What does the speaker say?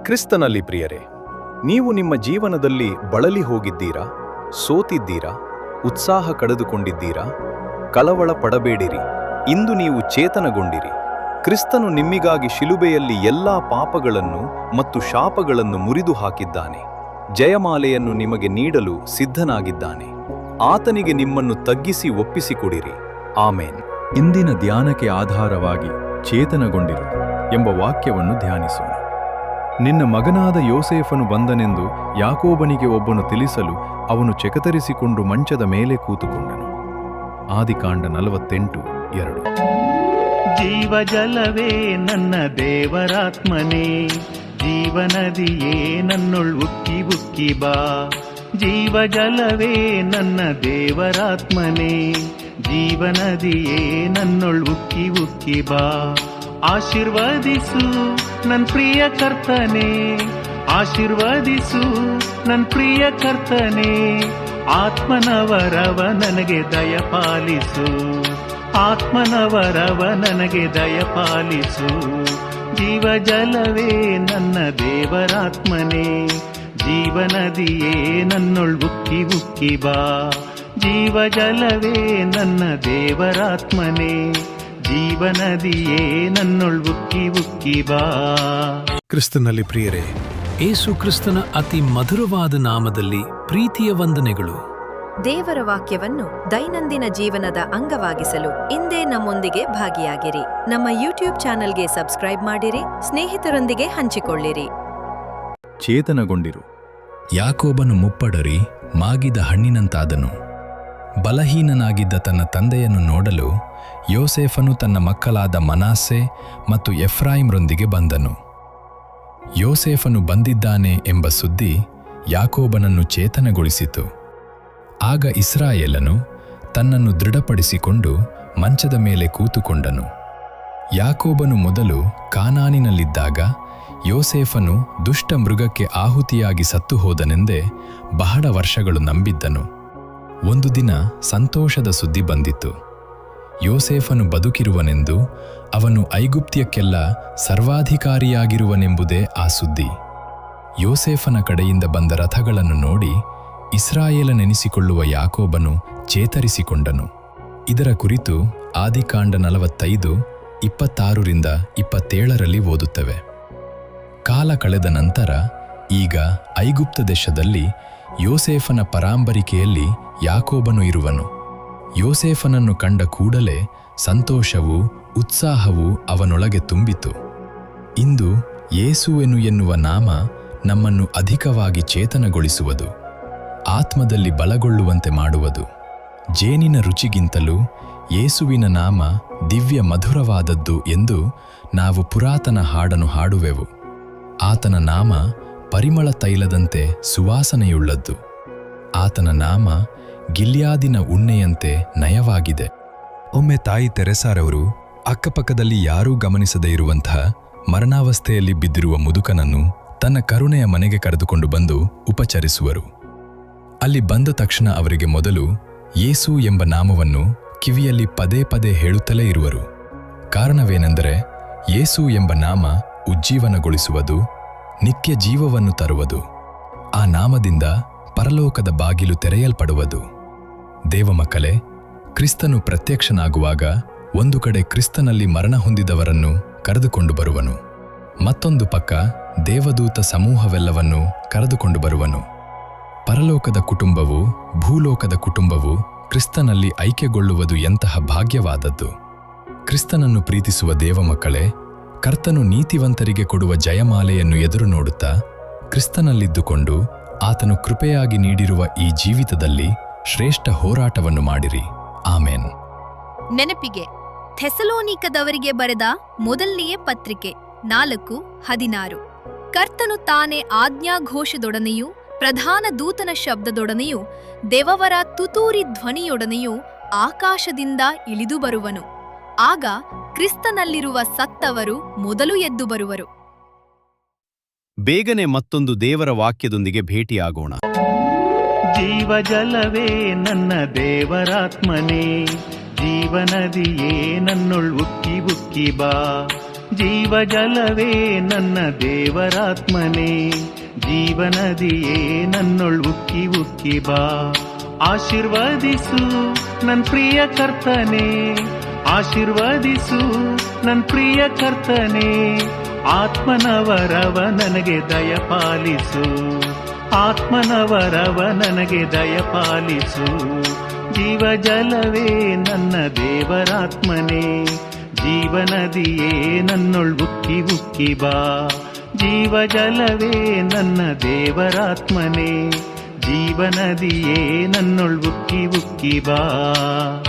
ಕ್ರಿಸ್ತನಲ್ಲಿ ಪ್ರಿಯರೇ, ನೀವು ನಿಮ್ಮ ಜೀವನದಲ್ಲಿ ಬಳಲಿ ಹೋಗಿದ್ದೀರಾ, ಸೋತಿದ್ದೀರಾ, ಉತ್ಸಾಹ ಕಳೆದುಕೊಂಡಿದ್ದೀರಾ? ಕಳವಳ ಪಡಬೇಡಿರಿ, ಇಂದು ನೀವು ಚೇತನಗೊಂಡಿರಿ. ಕ್ರಿಸ್ತನು ನಿಮ್ಮಿಗಾಗಿ ಶಿಲುಬೆಯಲ್ಲಿ ಎಲ್ಲಾ ಪಾಪಗಳನ್ನು ಮತ್ತು ಶಾಪಗಳನ್ನು ಮುರಿದು ಹಾಕಿದ್ದಾನೆ. ಜಯಮಾಲೆಯನ್ನು ನಿಮಗೆ ನೀಡಲು ಸಿದ್ಧನಾಗಿದ್ದಾನೆ. ಆತನಿಗೆ ನಿಮ್ಮನ್ನು ತಗ್ಗಿಸಿ ಒಪ್ಪಿಸಿಕೊಡಿರಿ. ಆಮೇನ್. ಇಂದಿನ ಧ್ಯಾನಕ್ಕೆ ಆಧಾರವಾಗಿ ಚೇತನಗೊಂಡಿರು ಎಂಬ ವಾಕ್ಯವನ್ನು ಧ್ಯಾನಿಸೋಣ. ನಿನ್ನ ಮಗನಾದ ಯೋಸೇಫನು ಬಂದನೆಂದು ಯಾಕೋಬನಿಗೆ ಒಬ್ಬನು ತಿಳಿಸಲು ಅವನು ಚೇತರಿಸಿಕೊಂಡು ಮಂಚದ ಮೇಲೆ ಕೂತುಕೊಂಡನು. ಆದಿಕಾಂಡ 48:2. ಜೀವಜಲವೇ ನನ್ನ ದೇವರಾತ್ಮನೇ, ಜೀವನದಿಯೇ ನನ್ನೊಳ್ ಉಕ್ಕಿ ಉಕ್ಕಿ ಬಾ. ಜೀವಜಲವೇ ನನ್ನ ದೇವರಾತ್ಮನೇ, ಜೀವನದಿಯೇ ನನ್ನೊಳ್ ಉಕ್ಕಿ ಉಕ್ಕಿ ಬಾ. ಆಶೀರ್ವದಿಸು ನನ್ ಪ್ರಿಯ ಕರ್ತನೇ, ಆಶೀರ್ವದಿಸು ನನ್ ಪ್ರಿಯ ಕರ್ತನೇ. ಆತ್ಮನವರವ ನನಗೆ ದಯಪಾಲಿಸು, ಆತ್ಮನವರವ ನನಗೆ ದಯಪಾಲಿಸು. ಜೀವಜಲವೇ ನನ್ನ ದೇವರಾತ್ಮನೇ, ಜೀವನದಿಯೇ ನನ್ನೊಳ್ ಉಕ್ಕಿ ಉಕ್ಕಿ ಬಾ. ಜೀವಜಲವೇ ನನ್ನ ದೇವರಾತ್ಮನೇ, ಜೀವನದಿಯೇ ನನ್ನೊಳ್ ಉಕ್ಕಿ ಉಕ್ಕಿ ಬಾ. ಕ್ರಿಸ್ತನಲ್ಲಿ ಪ್ರಿಯರೇ, ಏಸು ಕ್ರಿಸ್ತನ ಅತಿ ಮಧುರವಾದ ನಾಮದಲ್ಲಿ ಪ್ರೀತಿಯ ವಂದನೆಗಳು. ದೇವರ ವಾಕ್ಯವನ್ನು ದೈನಂದಿನ ಜೀವನದ ಅಂಗವಾಗಿಸಲು ಇಂದೇ ನಮ್ಮೊಂದಿಗೆ ಭಾಗಿಯಾಗಿರಿ. ನಮ್ಮ ಯೂಟ್ಯೂಬ್ ಚಾನೆಲ್ಗೆ ಸಬ್ಸ್ಕ್ರೈಬ್ ಮಾಡಿರಿ, ಸ್ನೇಹಿತರೊಂದಿಗೆ ಹಂಚಿಕೊಳ್ಳಿರಿ. ಚೇತನಗೊಂಡಿರು. ಯಾಕೋಬನು ಮುಪ್ಪಡರಿ ಮಾಗಿದ ಹಣ್ಣಿನಂತಾದನು. ಬಲಹೀನನಾಗಿದ್ದ ತನ್ನ ತಂದೆಯನ್ನು ನೋಡಲು ಯೋಸೇಫನು ತನ್ನ ಮಕ್ಕಳಾದ ಮನಾಸೆ ಮತ್ತು ಎಫ್ರಾಯಿಮ್ರೊಂದಿಗೆ ಬಂದನು. ಯೋಸೇಫನು ಬಂದಿದ್ದಾನೆ ಎಂಬ ಸುದ್ದಿ ಯಾಕೋಬನನ್ನು ಚೇತನಗೊಳಿಸಿತು. ಆಗ ಇಸ್ರಾಯೇಲನು ತನ್ನನ್ನು ದೃಢಪಡಿಸಿಕೊಂಡು ಮಂಚದ ಮೇಲೆ ಕೂತುಕೊಂಡನು. ಯಾಕೋಬನು ಮೊದಲು ಕಾನಾನಿನಲ್ಲಿದ್ದಾಗ ಯೋಸೇಫನು ದುಷ್ಟ ಮೃಗಕ್ಕೆ ಆಹುತಿಯಾಗಿ ಸತ್ತು ಹೋದನೆಂದೇ ಬಹಳ ವರ್ಷಗಳು ನಂಬಿದ್ದನು. ಒಂದು ದಿನ ಸಂತೋಷದ ಸುದ್ದಿ ಬಂದಿತು. ಯೋಸೇಫನು ಬದುಕಿರುವನೆಂದು, ಅವನು ಐಗುಪ್ತ್ಯಕ್ಕೆಲ್ಲ ಸರ್ವಾಧಿಕಾರಿಯಾಗಿರುವನೆಂಬುದೇ ಆ ಸುದ್ದಿ. ಯೋಸೇಫನ ಕಡೆಯಿಂದ ಬಂದ ರಥಗಳನ್ನು ನೋಡಿ ಇಸ್ರಾಯೇಲನೆನಿಸಿಕೊಳ್ಳುವ ಯಾಕೋಬನು ಚೇತರಿಸಿಕೊಂಡನು. ಇದರ ಕುರಿತು ಆದಿಕಾಂಡ 45:26-27 ಓದುತ್ತವೆ. ಕಾಲ ಕಳೆದ ನಂತರ ಈಗ ಐಗುಪ್ತ ದೇಶದಲ್ಲಿ ಯೋಸೇಫನ ಪರಾಂಬರಿಕೆಯಲ್ಲಿ ಯಾಕೋಬನು ಇರುವನು. ಯೋಸೇಫನನ್ನು ಕಂಡ ಕೂಡಲೇ ಸಂತೋಷವೂ ಉತ್ಸಾಹವೂ ಅವನೊಳಗೆ ತುಂಬಿತು. ಇಂದು ಯೇಸುವೆನು ಎನ್ನುವ ನಾಮ ನಮ್ಮನ್ನು ಅಧಿಕವಾಗಿ ಚೇತನಗೊಳಿಸುವುದು, ಆತ್ಮದಲ್ಲಿ ಬಲಗೊಳ್ಳುವಂತೆ ಮಾಡುವುದು. ಜೇನಿನ ರುಚಿಗಿಂತಲೂ ಯೇಸುವಿನ ನಾಮ ದಿವ್ಯ ಮಧುರವಾದದ್ದು ಎಂದು ನಾವು ಪುರಾತನ ಹಾಡನ್ನು ಹಾಡುವೆವು. ಆತನ ನಾಮ ಪರಿಮಳ ತೈಲದಂತೆ ಸುವಾಸನೆಯುಳ್ಳದ್ದು. ಆತನ ನಾಮ ಗಿಲ್ಯಾದಿನ ಉಣ್ಣೆಯಂತೆ ನಯವಾಗಿದೆ. ಒಮ್ಮೆ ತಾಯಿ ತೆರೆಸಾರವರು ಅಕ್ಕಪಕ್ಕದಲ್ಲಿ ಯಾರೂ ಗಮನಿಸದೇ ಇರುವಂತಹ ಮರಣಾವಸ್ಥೆಯಲ್ಲಿ ಬಿದ್ದಿರುವ ಮುದುಕನನ್ನು ತನ್ನ ಕರುಣೆಯ ಮನೆಗೆ ಕರೆದುಕೊಂಡು ಬಂದು ಉಪಚರಿಸುವರು. ಅಲ್ಲಿ ಬಂದ ತಕ್ಷಣ ಅವರಿಗೆ ಮೊದಲು ಯೇಸು ಎಂಬ ನಾಮವನ್ನು ಕಿವಿಯಲ್ಲಿ ಪದೇ ಪದೇ ಹೇಳುತ್ತಲೇ ಇರುವರು. ಕಾರಣವೇನೆಂದರೆ ಯೇಸು ಎಂಬ ನಾಮ ಉಜ್ಜೀವನಗೊಳಿಸುವುದು, ನಿತ್ಯ ಜೀವವನ್ನು ತರುವುದು. ಆ ನಾಮದಿಂದ ಪರಲೋಕದ ಬಾಗಿಲು ತೆರೆಯಲ್ಪಡುವುದು. ದೇವಮಕ್ಕಳೇ, ಕ್ರಿಸ್ತನು ಪ್ರತ್ಯಕ್ಷನಾಗುವಾಗ ಒಂದು ಕಡೆ ಕ್ರಿಸ್ತನಲ್ಲಿ ಮರಣ ಹೊಂದಿದವರನ್ನು ಕರೆದುಕೊಂಡು ಬರುವನು, ಮತ್ತೊಂದು ಪಕ್ಕ ದೇವದೂತ ಸಮೂಹವೆಲ್ಲವನ್ನೂ ಕರೆದುಕೊಂಡು ಬರುವನು. ಪರಲೋಕದ ಕುಟುಂಬವು ಭೂಲೋಕದ ಕುಟುಂಬವು ಕ್ರಿಸ್ತನಲ್ಲಿ ಐಕ್ಯಗೊಳ್ಳುವುದು ಎಂತಹ ಭಾಗ್ಯವಾದದ್ದು! ಕ್ರಿಸ್ತನನ್ನು ಪ್ರೀತಿಸುವ ದೇವಮಕ್ಕಳೇ, ಕರ್ತನು ನೀತಿವಂತರಿಗೆ ಕೊಡುವ ಜಯಮಾಲೆಯನ್ನು ಎದುರು ನೋಡುತ್ತಾ ಕ್ರಿಸ್ತನಲ್ಲಿದ್ದುಕೊಂಡು ಆತನು ಕೃಪೆಯಾಗಿ ನೀಡಿರುವ ಈ ಜೀವಿತದಲ್ಲಿ ಶ್ರೇಷ್ಠ ಹೋರಾಟವನ್ನು ಮಾಡಿರಿ. ಆಮೇನ್. ನೆನಪಿಗೆ, ಥೆಸಲೋನಿಕದವರಿಗೆ ಬರೆದ ಮೊದಲನೆಯ ಪತ್ರಿಕೆ 4:16. ಕರ್ತನು ತಾನೇ ಆಜ್ಞಾಘೋಷದೊಡನೆಯೂ ಪ್ರಧಾನ ದೂತನ ಶಬ್ದದೊಡನೆಯೂ ದೇವವರ ತುತೂರಿ ಧ್ವನಿಯೊಡನೆಯೂ ಆಕಾಶದಿಂದ ಇಳಿದು ಬರುವನು. ಆಗ ಕ್ರಿಸ್ತನಲ್ಲಿರುವ ಸತ್ತವರು ಮೊದಲು ಎದ್ದು ಬರುವರು. ಬೇಗನೆ ಮತ್ತೊಂದು ದೇವರ ವಾಕ್ಯದೊಂದಿಗೆ ಭೇಟಿಯಾಗೋಣ. ಜೀವಜಲವೇ ನನ್ನ ದೇವರಾತ್ಮನೇ, ಜೀವನದಿಯೇ ನನ್ನೊಳ್ ಉಕ್ಕಿ ಉಕ್ಕಿ ಬಾ. ಜೀವಜಲವೇ ನನ್ನ ದೇವರಾತ್ಮನೇ, ಜೀವನದಿಯೇ ನನ್ನೊಳ್ ಉಕ್ಕಿ ಉಕ್ಕಿ ಬಾ. ಆಶೀರ್ವದಿಸು ನನ್ ಪ್ರಿಯ ಕರ್ತನೇ, ಆಶೀರ್ವದಿಸು ನನ್ ಪ್ರಿಯ ಕರ್ತನೇ. ಆತ್ಮನವರವ ನನಗೆ ದಯಪಾಲಿಸು, ಆತ್ಮನವರವ ನನಗೆ ದಯಪಾಲಿಸು. ಜೀವಜಲವೇ ನನ್ನ ದೇವರಾತ್ಮನೇ, ಜೀವನದಿಯೇ ನನ್ನೊಳ್ ಉಕ್ಕಿ ಉಕ್ಕಿ ಬಾ. ಜೀವಜಲವೇ ನನ್ನ ದೇವರಾತ್ಮನೇ, ಜೀವನದಿಯೇ ನನ್ನೊಳ್ ಉಕ್ಕಿ ಉಕ್ಕಿ ಬಾ.